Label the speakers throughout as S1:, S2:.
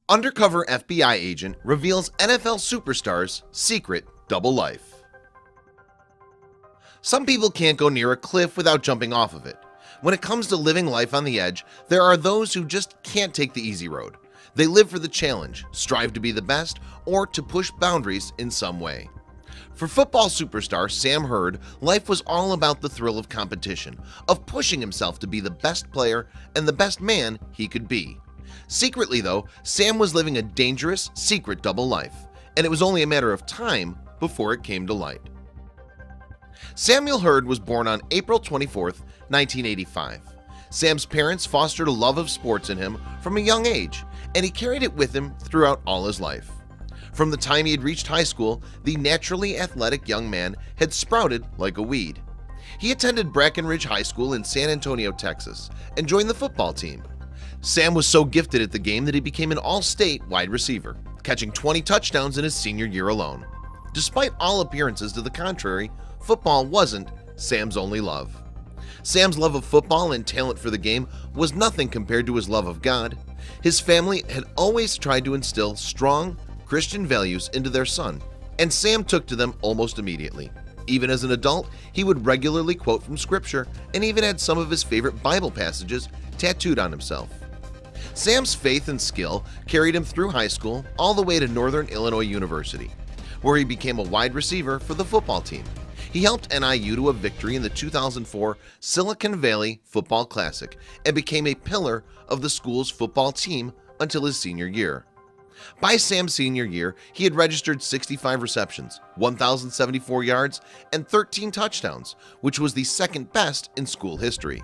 S1: Undercover FBI agent reveals NFL superstar's secret double life. Some people can't go near a cliff without jumping off of it. When it comes to living life on the edge, there are those who just can't take the easy road. They live for the challenge, strive to be the best, or to push boundaries in some way. For football superstar Sam Hurd, life was all about the thrill of competition, of pushing himself to be the best player and the best man he could be. Secretly though, Sam was living a dangerous, secret double life, and it was only a matter of time before it came to light. Samuel Hurd was born on April 24, 1985. Sam's parents fostered a love of sports in him from a young age, and he carried it with him throughout all his life. From the time he had reached high school, the naturally athletic young man had sprouted like a weed. He attended Brackenridge High School in San Antonio, Texas, and joined the football team. Sam was so gifted at the game that he became an all-state wide receiver, catching 20 touchdowns in his senior year alone. Despite all appearances to the contrary, football wasn't Sam's only love. Sam's love of football and talent for the game was nothing compared to his love of God. His family had always tried to instill strong Christian values into their son, and Sam took to them almost immediately. Even as an adult, he would regularly quote from scripture and even had some of his favorite Bible passages tattooed on himself. Sam's faith and skill carried him through high school all the way to Northern Illinois University, where he became a wide receiver for the football team. He helped NIU to a victory in the 2004 Silicon Valley Football Classic and became a pillar of the school's football team until his senior year. By Sam's senior year, he had registered 65 receptions, 1,074 yards, and 13 touchdowns, which was the second best in school history.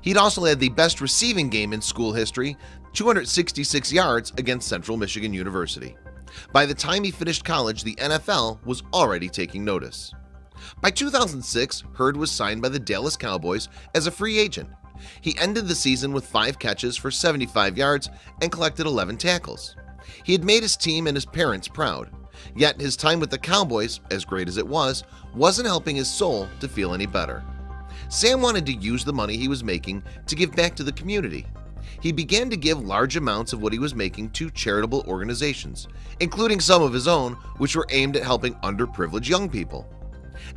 S1: He'd also had the best receiving game in school history, 266 yards against Central Michigan University. By the time he finished college, the NFL was already taking notice. By 2006, Hurd was signed by the Dallas Cowboys as a free agent. He ended the season with 5 catches for 75 yards and collected 11 tackles. He had made his team and his parents proud, yet his time with the Cowboys, as great as it was, wasn't helping his soul to feel any better. Sam wanted to use the money he was making to give back to the community. He began to give large amounts of what he was making to charitable organizations, including some of his own, which were aimed at helping underprivileged young people.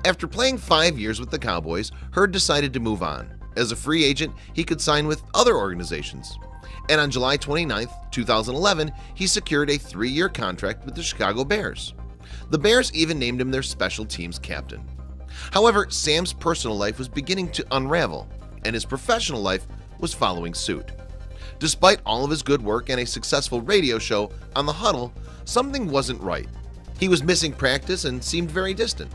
S1: After playing 5 years with the Cowboys, Hurd decided to move on. As a free agent, he could sign with other organizations. And on July 29, 2011, he secured a 3-year contract with the Chicago Bears. The Bears even named him their special teams captain. However, Sam's personal life was beginning to unravel, and his professional life was following suit. Despite all of his good work and a successful radio show on The Huddle, something wasn't right. He was missing practice and seemed very distant.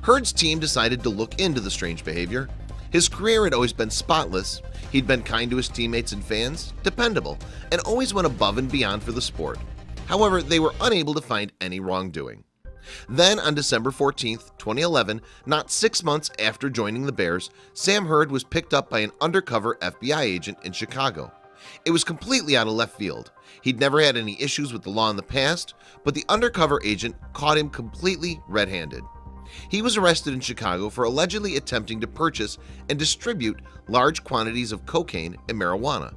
S1: Hurd's team decided to look into the strange behavior. His career had always been spotless. He'd been kind to his teammates and fans, dependable, and always went above and beyond for the sport. However, they were unable to find any wrongdoing. Then on December 14, 2011, not 6 months after joining the Bears, Sam Hurd was picked up by an undercover FBI agent in Chicago. It was completely out of left field. He'd never had any issues with the law in the past, but the undercover agent caught him completely red-handed. He was arrested in Chicago for allegedly attempting to purchase and distribute large quantities of cocaine and marijuana.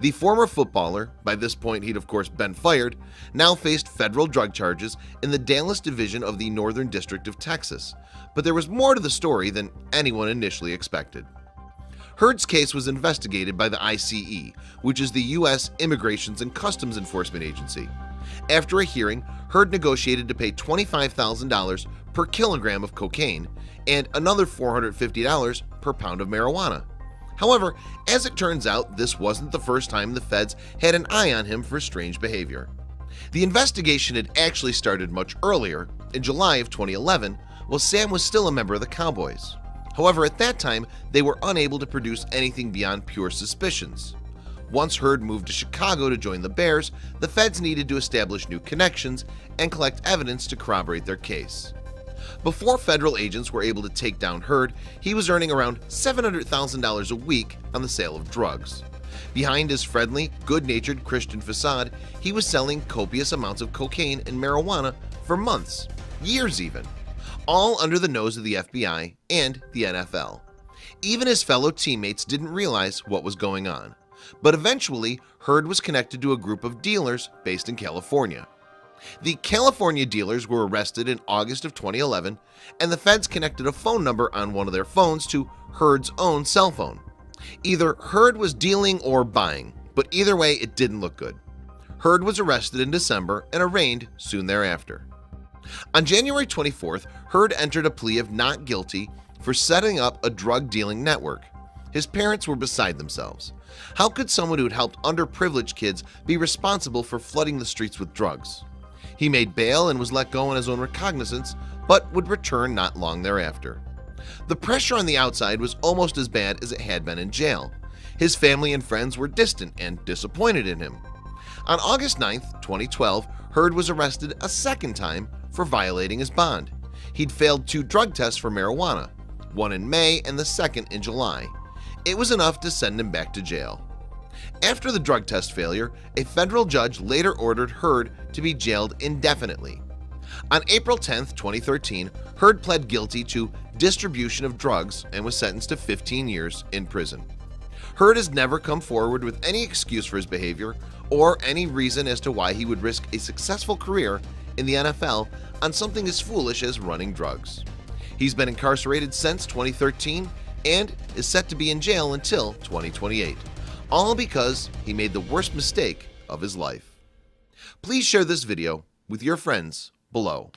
S1: The former footballer, by this point he'd of course been fired, now faced federal drug charges in the Dallas division of the Northern District of Texas. But there was more to the story than anyone initially expected. Hurd's case was investigated by the ICE, which is the U.S. Immigrations and Customs Enforcement Agency. After a hearing, Hurd negotiated to pay $25,000 per kilogram of cocaine and another $450 per pound of marijuana. However, as it turns out, this wasn't the first time the feds had an eye on him for strange behavior. The investigation had actually started much earlier, in July of 2011, while Sam was still a member of the Cowboys. However, at that time, they were unable to produce anything beyond pure suspicions. Once Hurd moved to Chicago to join the Bears, the feds needed to establish new connections and collect evidence to corroborate their case. Before federal agents were able to take down Hurd, he was earning around $700,000 a week on the sale of drugs. Behind his friendly, good-natured Christian facade, he was selling copious amounts of cocaine and marijuana for months, years even, all under the nose of the FBI and the NFL. Even his fellow teammates didn't realize what was going on, but eventually Heard was connected to a group of dealers based in California. The California dealers were arrested in August of 2011, and the feds connected a phone number on one of their phones to Heard's own cell phone. Either Heard was dealing or buying, but either way it didn't look good. Heard was arrested in December and arraigned soon thereafter. On January 24th, Heard entered a plea of not guilty for setting up a drug-dealing network. His parents were beside themselves. How could someone who had helped underprivileged kids be responsible for flooding the streets with drugs? He made bail and was let go on his own recognizance, but would return not long thereafter. The pressure on the outside was almost as bad as it had been in jail. His family and friends were distant and disappointed in him. On August 9, 2012, Heard was arrested a second time for violating his bond. He'd failed 2 drug tests for marijuana, one in May and the second in July. It was enough to send him back to jail. After the drug test failure, a federal judge later ordered Heard to be jailed indefinitely. On April 10, 2013, Heard pled guilty to distribution of drugs and was sentenced to 15 years in prison. Heard has never come forward with any excuse for his behavior or any reason as to why he would risk a successful career in the NFL on something as foolish as running drugs. He's been incarcerated since 2013 and is set to be in jail until 2028, all because he made the worst mistake of his life. Please share this video with your friends below.